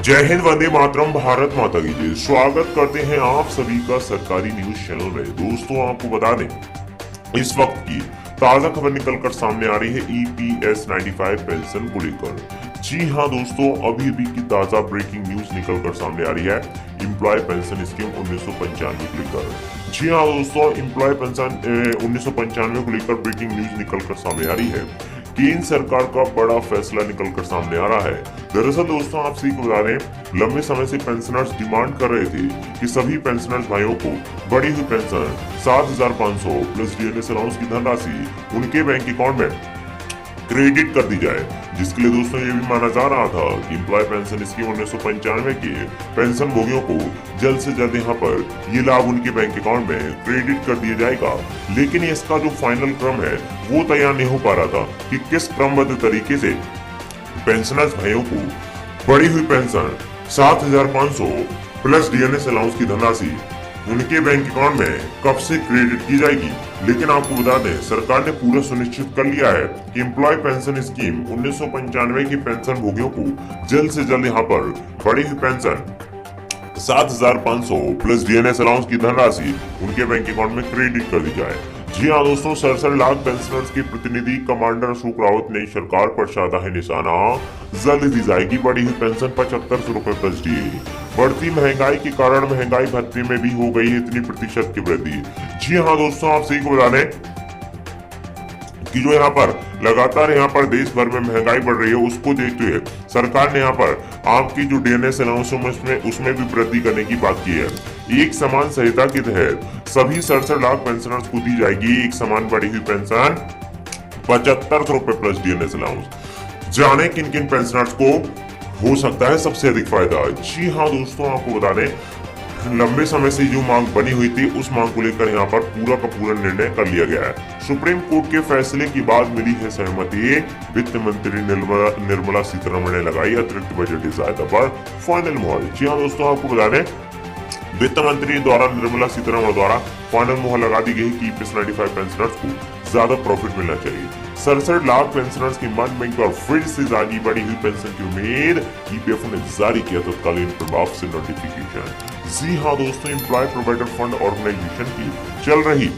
जय हिंद, वंदे मातरम, भारत माता की जय। स्वागत करते हैं आप सभी का सरकारी न्यूज चैनल में। दोस्तों, आपको बता दें, इस वक्त की ताजा खबर निकलकर सामने आ रही है EPS 95 पेंशन को लेकर। जी हां दोस्तों, अभी की ताजा ब्रेकिंग न्यूज निकलकर सामने आ रही है एम्प्लॉय पेंशन स्कीम 1995 को लेकर। जी हाँ दोस्तों, एम्प्लॉय पेंशन 1995 को लेकर ब्रेकिंग न्यूज निकलकर सामने आ रही है। केंद्र सरकार का बड़ा फैसला निकलकर सामने आ रहा है। दरअसल दोस्तों, आप सभी को बता दें, लंबे समय से पेंशनर्स डिमांड कर रहे थे कि सभी पेंशनर्स भाइयों को बढ़ी हुई पेंशन 7,500 प्लस DNS अलाउंस की धनराशि उनके बैंक अकाउंट में क्रेडिट कर दी जाए, जिसके लिए दोस्तों ये भी माना जा रहा था कि एम्प्लॉय पेंशन स्कीम 1995 के पेंशन भोगियों को जल्द से जल्द यहाँ पर ये लाभ उनके बैंक अकाउंट में क्रेडिट कर दिया जाएगा। लेकिन इसका जो फाइनल क्रम है वो तैयार नहीं हो पा रहा था कि किस क्रमबद्ध तरीके से पेंशनर्स भाइयों को बढ़ी हुई पेंशन 7,500 प्लस DNS अलाउंस की धनराशि उनके बैंक अकाउंट में कब से क्रेडिट की जाएगी। लेकिन आपको बता दें, सरकार ने पूरा सुनिश्चित कर लिया है कि एम्प्लॉय पेंशन स्कीम 1995 की पेंशन भोगियों को जल्द से जल्द यहाँ पर बढ़ी हुई पेंशन 7,500 प्लस DNS अलाउंस की धनराशि उनके बैंक अकाउंट में क्रेडिट कर दी जाए। जी हाँ दोस्तों, 67 लाख पेंशनर्स के प्रतिनिधि कमांडर अशोक रावत ने सरकार पर साधा है निशाना। जल्द दी जाएगी बढ़ी हुई पेंशन 7,500 रुपए प्लस DA। बढ़ती महंगाई के कारण महंगाई भत्ते में भी हो गई है इतनी प्रतिशत की वृद्धि। जी हाँ दोस्तों, आप सही को बता दें कि जो यहाँ पर लगातार यहाँ पर देश भर में महंगाई बढ़ रही है, उसको देखते हुए सरकार ने यहाँ पर आपकी जो DNS अलाउंस उसमें भी वृद्धि करने की बात की है। एक समान संहिता के तहत सभी 67 लाख पेंशनर्स को दी जाएगी एक समान बढ़ी हुई पेंशन 7,500 रुपए प्लस DNS अलाउंस। जाने किन किन पेंशनर्स को हो सकता है सबसे अधिक फायदा। जी हाँ दोस्तों, आपको बता दें, लंबे समय से जो मांग बनी हुई थी उस मांग को लेकर यहाँ पर पूरा का पूरा निर्णय कर लिया गया है। सुप्रीम कोर्ट के फैसले के बाद मिली है सहमति। वित्त मंत्री निर्मला सीतारमण ने लगाई अतिरिक्त बजटीय सहायता पर फाइनल मुहर। जी हाँ दोस्तों, आपको बता दें, वित्त मंत्री द्वारा निर्मला सीतारमण द्वारा फाइनल मुहर लगा दी गई कि EPS 95 पेंशनर्स को ज्यादा प्रॉफिट मिलना चाहिए। 67 लाख पेंशनर्स की मन में पर फिर से जागी बढ़ी हुई पेंशन की उम्मीद। EPF ने जारी किया तत्कालीन प्रभाव से नोटिफिकेशन। जी हाँ दोस्तों, एम्प्लॉय प्रोवाइडर फंड ऑर्गेनाइजेशन की चल रही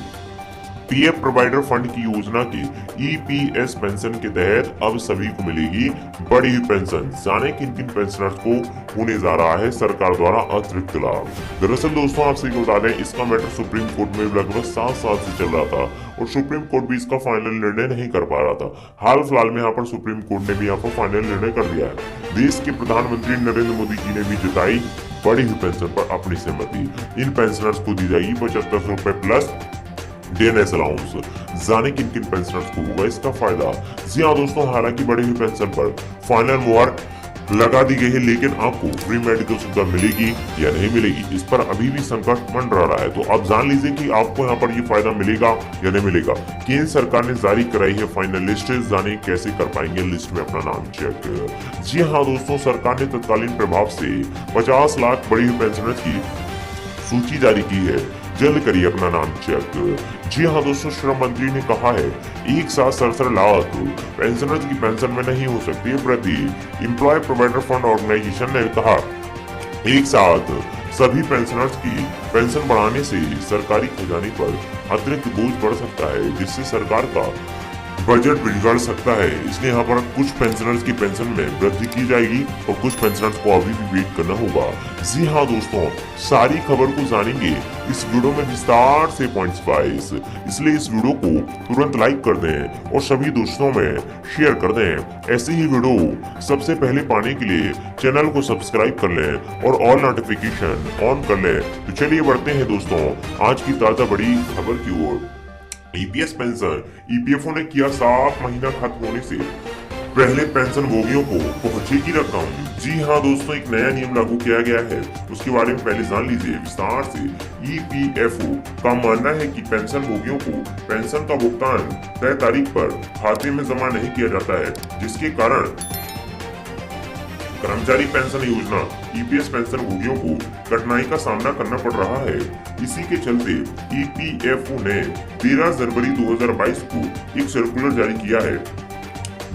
PF प्रोवाइडर फंड की योजना की EPS पेंशन के तहत अब सभी को मिलेगी बढ़ी हुई पेंशन। जाने किन किन पेंशनर्स को होने जा रहा है सरकार द्वारा अतिरिक्त लाभ। दरअसल दोस्तों, आप सभी को बता दें, इसका मैटर सुप्रीम कोर्ट में लगभग 7 साल से चल रहा था और सुप्रीम कोर्ट भी इसका फाइनल निर्णय नहीं कर पा रहा था। हाल फिलहाल में यहाँ पर सुप्रीम कोर्ट ने भी यहाँ पर फाइनल निर्णय कर दिया है। देश के प्रधानमंत्री नरेंद्र मोदी जी ने भी जताई बढ़ी हुई पेंशन पर अपनी सहमति। इन पेंशनर्स को दी जाएगी 7,500 रुपए प्लस DNS अलाउंस। जाने किन किन पेंशनर्स को होगा इसका फायदा। जी हाँ दोस्तों, हालांकि बढ़ी हुई पेंशन पर फाइनल मुहर लगा दी गई है, लेकिन आपको फ्री मेडिकल सुविधा मिलेगी या नहीं मिलेगी, इस पर अभी भी संकट मंडरा रहा है। तो आप जान लीजिए कि आपको यहाँ पर ये फायदा मिलेगा या नहीं मिलेगा। केंद्र सरकार ने जारी कराई है फाइनल लिस्ट। जाने कैसे कर पाएंगे लिस्ट में अपना नाम चेक। जी हाँ दोस्तों, सरकार ने तत्कालीन प्रभाव से 50 लाख बढ़ी हुई पेंशनर्स की सूची जारी की है। जल्द करिए अपना नाम चेक। जी हाँ दोस्तों, श्रम मंत्री ने कहा है एक साथ 67 लाख पेंशनर्स की पेंशन में नहीं हो सकती है वृद्धि। एम्प्लॉय प्रोवाइडर फंड ऑर्गेनाइजेशन ने कहा एक साथ सभी पेंशनर्स की पेंशन बढ़ाने से सरकारी खजाने पर अतिरिक्त बोझ बढ़ सकता है, जिससे सरकार का बजट बिगड़ सकता है। इसलिए यहाँ पर कुछ पेंशनर्स की पेंशन में वृद्धि की जाएगी और कुछ पेंशनर्स को अभी भी वेट करना होगा। जी हाँ दोस्तों, सारी खबर को जानेंगे इस वीडियो में विस्तार से पॉइंट्स वाइज, इसलिए इस वीडियो को तुरंत लाइक कर दें और सभी दोस्तों में शेयर कर दें। ऐसे ही वीडियो सबसे पहले पाने के लिए चैनल को सब्सक्राइब कर लें और ऑल नोटिफिकेशन ऑन कर लें। तो चलिए बढ़ते हैं दोस्तों आज की ताजा बड़ी खबर की ओर। EPS पेंशन EPFO ने किया 7 महीना खत्म होने से पहले पेंशन भोगियों को पहुंचेगी रकम। जी हाँ दोस्तों, एक नया नियम लागू किया गया है, उसके बारे में पहले जान लीजिए विस्तार से। EPFO का मानना है कि पेंशन भोगियों को पेंशन का भुगतान तय तारीख पर खाते में जमा नहीं किया जाता है, जिसके कारण कर्मचारी पेंशन योजना EPS पेंशन भोगियों को कठिनाई का सामना करना पड़ रहा है। इसी के चलते EPFO ने 13 जनवरी 2022 को एक सर्कुलर जारी किया है,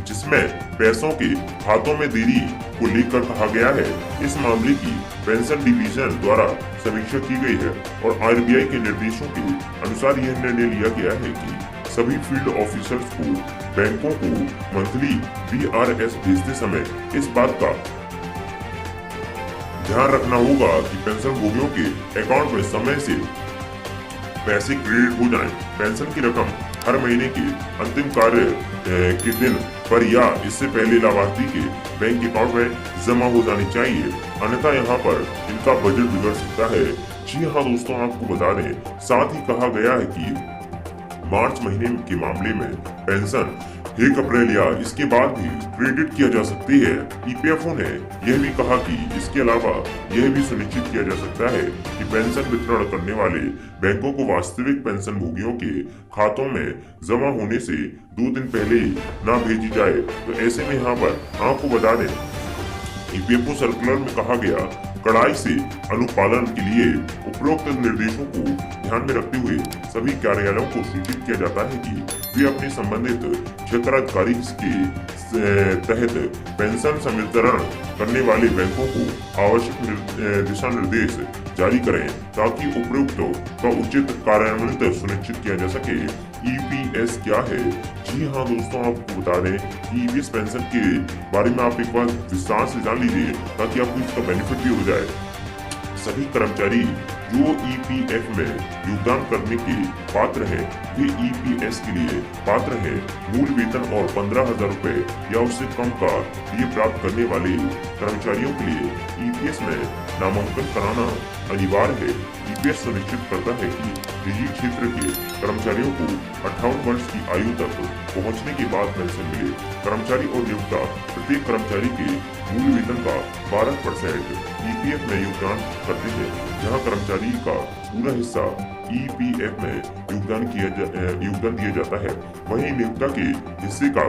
जिसमें पैसों के खातों में देरी को लेकर कहा गया है। इस मामले की पेंशन डिवीजन द्वारा समीक्षा की गई है और आरबीआई के निर्देशों के अनुसार यह निर्णय लिया गया है कि सभी फील्ड ऑफिसर्स को बैंकों को मंथली वीआरएस भेजते समय इस बात का ध्यान रखना होगा कि पेंशन भोगियों के अकाउंट में समय से पैसे क्रेडिट हो जाएं। पेंशन की रकम हर महीने के अंतिम कार्य के दिन पर या इससे पहले लाभार्थी के बैंक अकाउंट में जमा हो जानी चाहिए, अन्यथा यहाँ पर इनका बजट बिगड़ सकता है। जी हाँ दोस्तों, आपको बता दें, साथ ही कहा गया है कि मार्च महीने के मामले में पेंशन 1 अप्रैल या इसके बाद भी क्रेडिट किया जा सकती है। ईपीएफओ ने यह भी कहा कि इसके अलावा यह भी सुनिश्चित किया जा सकता है कि पेंशन वितरण करने वाले बैंकों को वास्तविक पेंशन भोगियों के खातों में जमा होने से 2 दिन पहले ना भेजी जाए। तो ऐसे में यहाँ पर आपको बता दें, ईपीएफओ सर्कुलर में कहा गया, कड़ाई से अनुपालन के लिए उपरोक्त निर्देशों को ध्यान में रखते हुए सभी कार्यालयों को सूचित किया जाता है कि वे अपने संबंधित क्षेत्राधिकारी के तहत पेंशन संवितरण करने वाले बैंकों को आवश्यक दिशा निर्देश जारी करें ताकि उपरोक्त का उचित कार्यान्वयन सुनिश्चित किया जा सके। ईपीएस क्या है? जी हाँ दोस्तों, आपको बता दें कि ईपीएस पेंशन के बारे में आप एक बार विस्तार से जान लीजिए ताकि आपको इसका बेनिफिट भी हो जाए। सभी कर्मचारी जो ईपीएफ में योगदान करने के पात्र हैं, वे ईपीएस के लिए पात्र हैं। मूल वेतन और 15,000 रुपए या उससे कम का ये प्राप्त करने वाले कर्मचारियों के लिए ईपीएस में नामांकन कराना अनिवार्य है। ईपीएस सुनिश्चित करता है कि निजी क्षेत्र के कर्मचारियों को 58 वर्ष की आयु तक पहुंचने के बाद पेंशन मिले। कर्मचारी और नियोक्ता प्रत्येक कर्मचारी के मूल वेतन का 12% ईपीएफ में योगदान करते हैं, जहां कर्मचारी का पूरा हिस्सा ईपीएफ में योगदान दिया जाता है। वहीं नियोक्ता के हिस्से का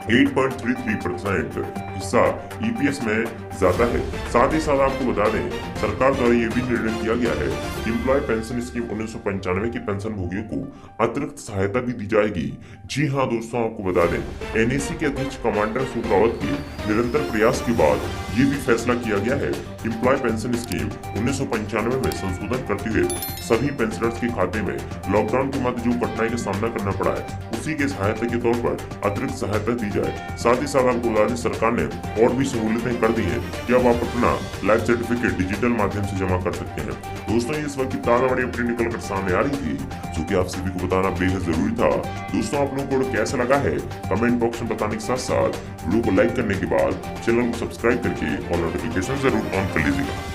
8.33% हिस्सा ईपीएस में जाता है। साथ ही साथ आपको बता दें, सरकार द्वारा ये भी निर्णय किया गया है कि एम्प्लॉय पेंशन स्कीम 1995 की पेंशन भोगियों को अतिरिक्त सहायता भी दी जाएगी। जी हाँ दोस्तों, आपको बता दें, एनएसी के अध्यक्ष कमांडर सुनील रावत के निरंतर प्रयास के बाद ये भी फैसला किया गया है। एम्प्लॉय पेंशन स्कीम 1995 में संशोधन करते हुए सभी पेंशनर्स के खाते में लॉकडाउन के मध्य जो कठिनाई का सामना करना पड़ा है, उसी के सहायता के तौर पर अतिरिक्त सहायता दी जाए। साथ ही साथ आपको बता दें, सरकार ने और भी सहूलियतें कर दी है कि अब आप अपना लाइफ सर्टिफिकेट डिजिटल माध्यम से जमा कर सकते हैं। दोस्तों, इस वक्त की ताजा बड़ी अपडेट निकल कर सामने आ रही थी, जो कि आप सभी को बताना बेहद जरूरी था। दोस्तों, आप लोगों को कैसा लगा है कमेंट बॉक्स में बताने के साथ साथ वीडियो को लाइक करने के बाद चैनल को सब्सक्राइब करके और नोटिफिकेशन जरूर ऑन कर लीजिएगा।